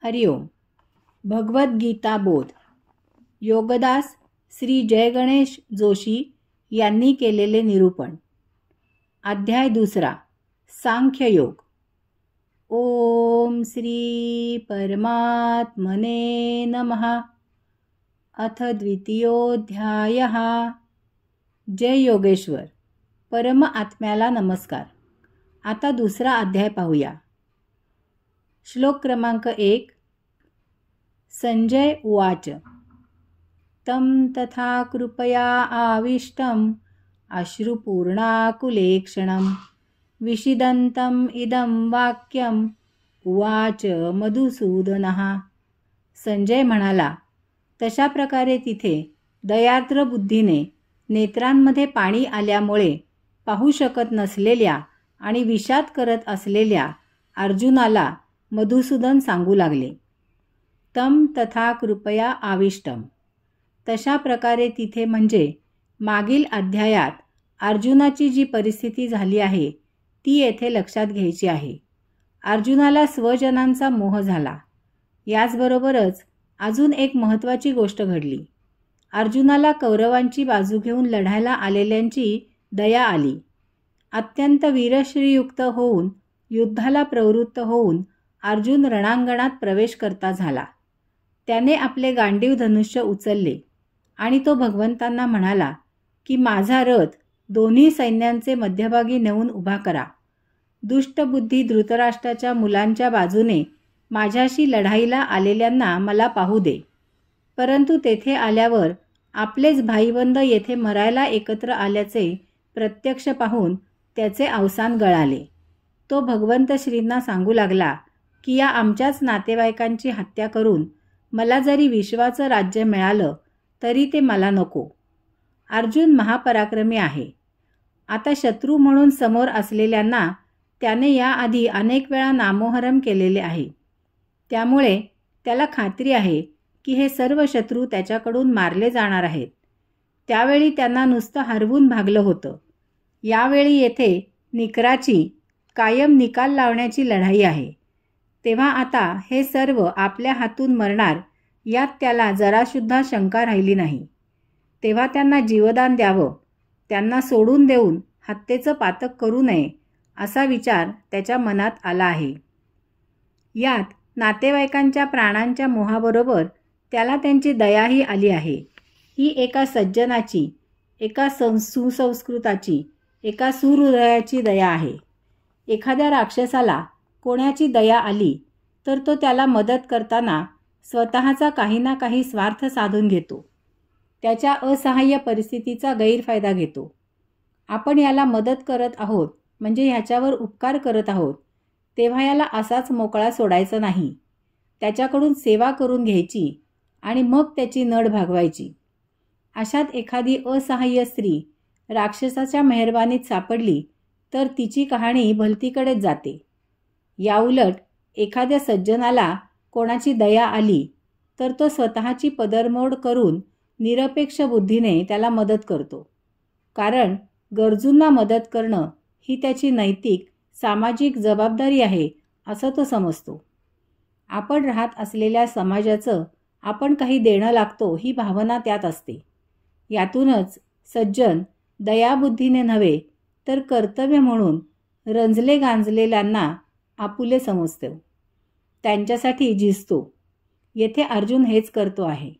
हरिओम. भगवद्गीता बोध. योगदास श्री जयगणेश जोशी यांनी केलेले निरूपण. अध्याय 2. सांख्ययोग. ओम श्री परमात्मने नमः. अथ द्वितीयोऽध्यायः. जय योगेश्वर. परम आत्म्याला नमस्कार. आता 2 अध्याय पाहूया. श्लोक क्रमांक 1. संजय उवाच. तं तथा कृपया आविष्टम् अश्रुपूर्णाकुलेक्षणं विषिदन्तम् इदं वाक्यम् उवाच मधुसूदनः. संजय म्हणाला, तशा प्रकारे तिथे दयार्द्र बुद्धीने नेत्रांमध्ये पाणी आल्यामुळे पाहू शकत नसलेल्या आणि विषाद करत असलेल्या अर्जुनाला मधुसूदन सांगू लागले. तम तथा कृपया आविष्टम. तशा प्रकारे तिथे म्हणजे मागील अध्यायात अर्जुनाची जी परिस्थिती झाली आहे ती येथे लक्षात घ्यायची आहे. अर्जुनाला स्वजनांचा मोह झाला. याचबरोबरच अजून एक महत्त्वाची गोष्ट घडली. अर्जुनाला कौरवांची बाजू घेऊन लढायला आलेल्यांची दया आली. अत्यंत वीरश्रीयुक्त होऊन युद्धाला प्रवृत्त होऊन अर्जुन रणांगणात प्रवेश करता झाला. त्याने आपले गांडीव धनुष्य उचलले आणि तो भगवंतांना म्हणाला की माझा रथ दोन्ही सैन्यांचे मध्यभागी नेऊन उभा करा. दुष्टबुद्धी धृतराष्ट्राच्या मुलांच्या बाजूने माझ्याशी लढाईला आलेल्यांना मला पाहू दे. परंतु तेथे आल्यावर आपलेच भाईबंद येथे मरायला एकत्र आल्याचे प्रत्यक्ष पाहून त्याचे अवसान गळाले. तो भगवंत श्रींना सांगू लागला की या आमच्याच नातेवाईकांची हत्या करून मला जरी विश्वाचं राज्य मिळालं तरी ते मला नको. अर्जुन महापराक्रमी आहे. आता शत्रू म्हणून समोर असलेल्यांना त्याने याआधी अनेक वेळा नामोहरम केलेले आहे. त्यामुळे त्याला खात्री आहे की हे सर्व शत्रू त्याच्याकडून मारले जाणार आहेत. त्यावेळी त्यांना नुसतं हरवून भागलं होतं. यावेळी येथे निकराची कायम निकाल लावण्याची लढाई आहे. तेव्हा आता हे सर्व आपल्या हातून मरणार यात त्याला जरासुद्धा शंका राहिली नाही. तेव्हा त्यांना जीवदान द्यावं, त्यांना सोडून देऊन हत्येचं पातक करू नये असा विचार त्याच्या मनात आला आहे. यात नातेवाईकांच्या प्राणांच्या मोहाबरोबर त्याला त्यांची दयाही आली आहे. ही एका सज्जनाची, एका सुसंस्कृताची, एका सुहृदयाची दया आहे. एखाद्या राक्षसाला कोणाची दया आली तर तो त्याला मदत करताना स्वतःचा काही ना काही स्वार्थ साधून घेतो. त्याच्या असहाय्य परिस्थितीचा गैरफायदा घेतो. आपण याला मदत करत आहोत म्हणजे ह्याच्यावर उपकार करत आहोत, तेव्हा याला असाच मोकळा सोडायचा नाही. त्याच्याकडून सेवा करून घ्यायची आणि मग त्याची नड भागवायची. अशात एखादी असहाय्य स्त्री राक्षसाच्या मेहरबानीत सापडली तर तिची कहाणी भलतीकडेच जाते. याउलट एखाद्या सज्जनाला कोणाची दया आली तर तो स्वतःची पदरमोड करून निरपेक्ष बुद्धीने त्याला मदत करतो. कारण गरजूंना मदत करणं ही त्याची नैतिक, सामाजिक जबाबदारी आहे असं तो समजतो. आपण राहत असलेल्या समाजाचं आपण काही देणं लागतो ही भावना त्यात असते. यातूनच सज्जन दयाबुद्धीने नव्हे तर कर्तव्य म्हणून रंजले गांजलेल्यांना आपुले समजतो, त्यांच्यासाठी झिजतो. येथे अर्जुन हेच करतो आहे.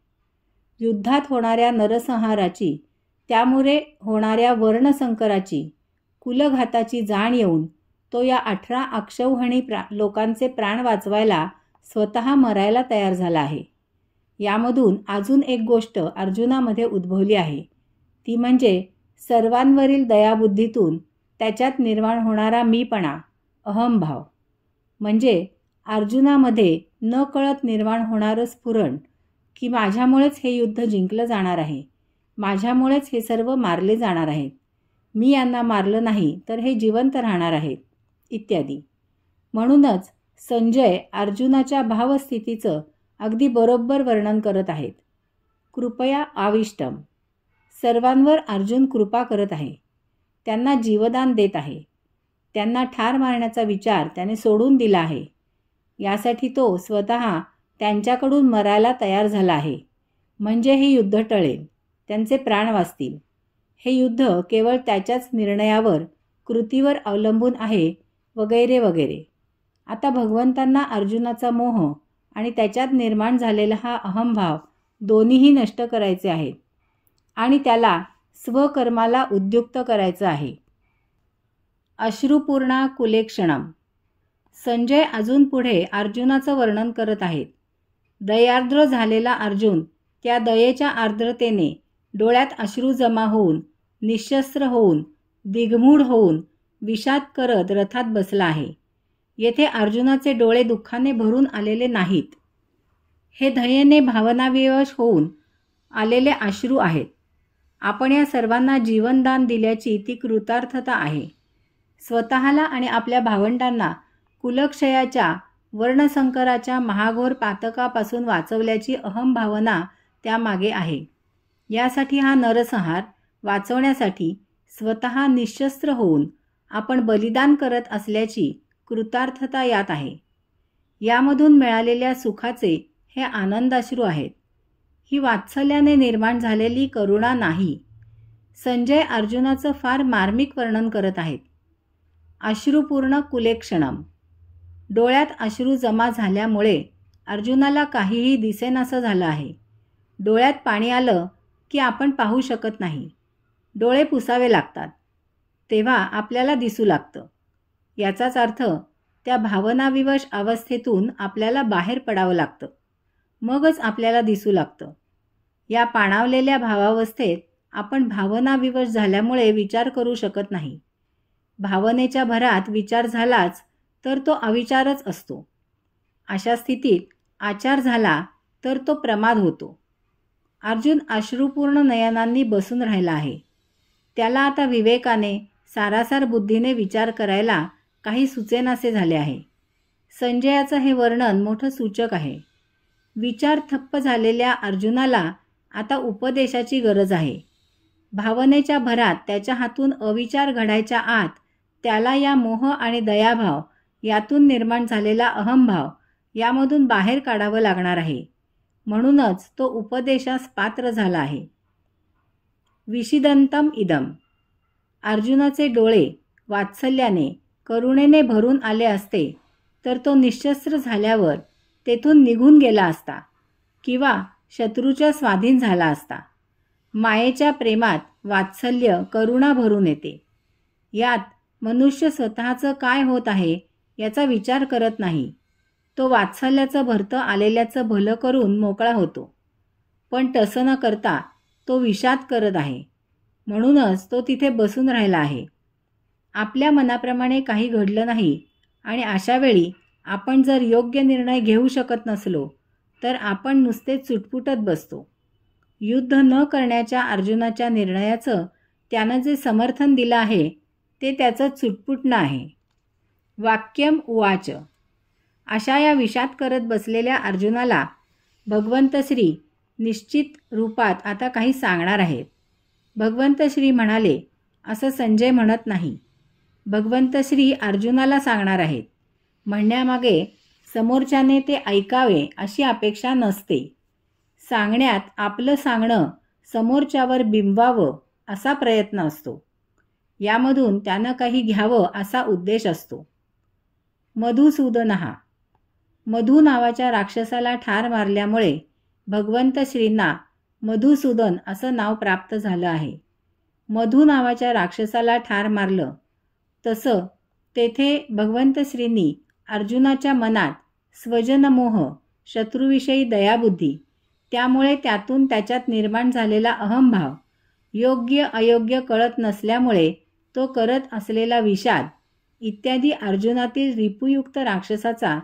युद्धात होणाऱ्या नरसंहाराची, त्यामुळे होणाऱ्या वर्णसंकराची, कुलघाताची जाण येऊन तो या 18 अक्षौहिणी लोकांचे प्राण वाचवायला स्वतः मरायला तयार झाला आहे. यामधून अजून एक गोष्ट अर्जुनामध्ये उद्भवली आहे. ती म्हणजे सर्वांवरील दयाबुद्धीतून त्याच्यात निर्माण होणारा मीपणा, अहंभाव. म्हणजे अर्जुनामध्ये न कळत निर्माण होणारं स्फुरण की माझ्यामुळेच हे युद्ध जिंकलं जाणार आहे, माझ्यामुळेच हे सर्व मारले जाणार आहेत, मी यांना मारलं नाही तर हे जिवंत राहणार आहेत इत्यादी. म्हणूनच संजय अर्जुनाच्या भावस्थितीचं अगदी बरोबर वर्णन करत आहेत. कृपया आविष्टम. सर्वांवर अर्जुन कृपा करत आहे. त्यांना जीवदान देत आहे. त्यांना ठार मारण्याचा विचार त्याने सोडून दिला आहे. यासाठी तो स्वतः त्यांच्याकडून मरायला तयार झाला आहे, म्हणजे हे युद्ध टळेल, त्यांचे प्राण वाचतील. हे युद्ध केवळ त्याच्याच निर्णयावर, कृतीवर अवलंबून आहे, वगैरे वगैरे. आता भगवंतांना अर्जुनाचा मोह आणि त्याच्यात निर्माण झालेला हा अहंभाव दोन्हीही नष्ट करायचे आहेत आणि त्याला स्वकर्माला उद्युक्त करायचं आहे. अश्रुपूर्णा कुलेक्षणम. संजय अजून पुढे अर्जुनाचं वर्णन करत आहेत. दयार्द्र झालेला अर्जुन त्या दयेच्या आर्द्रतेने डोळ्यात अश्रू जमा होऊन, निःशस्त्र होऊन, दिग्मूढ होऊन विषाद करत रथात बसला आहे. येथे अर्जुनाचे डोळे दुःखाने भरून आलेले नाहीत. हे दयेने भावनाविवश होऊन आलेले अश्रू आहेत. आपण या सर्वांना जीवनदान दिल्याची ती कृतार्थता आहे. स्वतःला आणि आपल्या भावंडांना कुलक्षयाच्या, वर्णसंकराच्या महाघोर पातकापासून वाचवल्याची अहंभावना त्यामागे आहे. यासाठी हा नरसंहार वाचवण्यासाठी स्वतः निःशस्त्र होऊन आपण बलिदान करत असल्याची कृतार्थता यात आहे. यामधून मिळालेल्या सुखाचे हे आनंदाश्रू आहेत. ही वात्सल्याने निर्माण झालेली करुणा नाही. संजय अर्जुनाचं फार मार्मिक वर्णन करत आहेत. अश्रुपूर्ण कुलेक्षणम. डोळ्यात अश्रू जमा झाल्यामुळे अर्जुनाला काहीही दिसेनासं झालं आहे. डोळ्यात पाणी आलं की आपण पाहू शकत नाही. डोळे पुसावे लागतात, तेव्हा आपल्याला दिसू लागतं. याचाच अर्थ त्या भावनाविवश अवस्थेतून आपल्याला बाहेर पडावं लागतं, मगच आपल्याला दिसू लागतं. या पाणावलेल्या भावावस्थेत आपण भावनाविवश झाल्यामुळे विचार करू शकत नाही. भावनेच्या भरात विचार झालाच तर तो अविचारच असतो. अशा स्थितीत आचार झाला तर तो प्रमाद होतो. अर्जुन अश्रुपूर्ण नयनांनी बसून राहिला आहे. त्याला आता विवेकाने, सारासार बुद्धीने विचार करायला काही सुचेनासे झाले आहे. संजयाचं हे वर्णन मोठं सूचक आहे. विचार ठप्प झालेल्या अर्जुनाला आता उपदेशाची गरज आहे. भावनेच्या भरात त्याच्या हातून अविचार घडायच्या आत त्याला या मोह आणि दयाभाव यातून निर्माण झालेला अहंभाव यामधून बाहेर काढावं लागणार आहे. म्हणूनच तो उपदेशास पात्र झाला आहे. विषिदंतम इदम. अर्जुनाचे डोळे वात्सल्याने, करुणेने भरून आले असते तर तो निःशस्त्र झाल्यावर तेथून निघून गेला असता किंवा शत्रूच्या स्वाधीन झाला असता. मायेच्या प्रेमात वात्सल्य, करुणा भरून येते. यात मनुष्य स्वतःचं काय होत आहे याचा विचार करत नाही. तो वात्सल्याचं भरतं आलेल्याचं भलं करून मोकळा होतो. पण तसं न करता तो विषाद करत आहे. म्हणूनच तो तिथे बसून राहिला आहे. आपल्या मनाप्रमाणे काही घडलं नाही आणि अशावेळी आपण जर योग्य निर्णय घेऊ शकत नसलो तर आपण नुसते चुटपुटत बसतो. युद्ध न करण्याच्या अर्जुनाच्या निर्णयाचं त्यानं जे समर्थन दिलं आहे ते त्याचं चुटपुटणं आहे. वाक्यम उवाच. अशा या विषाद करत बसलेल्या अर्जुनाला भगवंत श्री निश्चित रूपात आता काही सांगणार आहेत. भगवंत श्री म्हणाले असं संजय म्हणत नाही. भगवंत श्री अर्जुनाला सांगणार आहेत. म्हणण्यामागे समोरच्याने ते ऐकावे अशी अपेक्षा नसते. सांगण्यात आपलं सांगणं समोरच्यावर बिंबवावं असा प्रयत्न असतो. यामधून त्यानं काही घ्यावं असा उद्देश असतो. मधुसूदनहा. मधु नावाच्या राक्षसाला ठार मारल्यामुळे भगवंत श्रींना मधुसूदन असं नाव प्राप्त झालं आहे. मधु नावाच्या राक्षसाला ठार मारलं तसं तेथे भगवंत श्रींनी अर्जुनाच्या मनात स्वजनमोह, शत्रूविषयी दयाबुद्धी, त्यामुळे त्यातून त्याच्यात निर्माण झालेला अहंभाव, योग्य अयोग्य कळत नसल्यामुळे तो करत असलेला विषाद इत्यादी अर्जुनातील रिपुयुक्त राक्षसाचा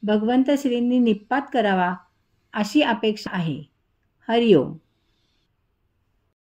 भगवंत श्रींनी निप्पात करावा अशी अपेक्षा आहे. हरिओम.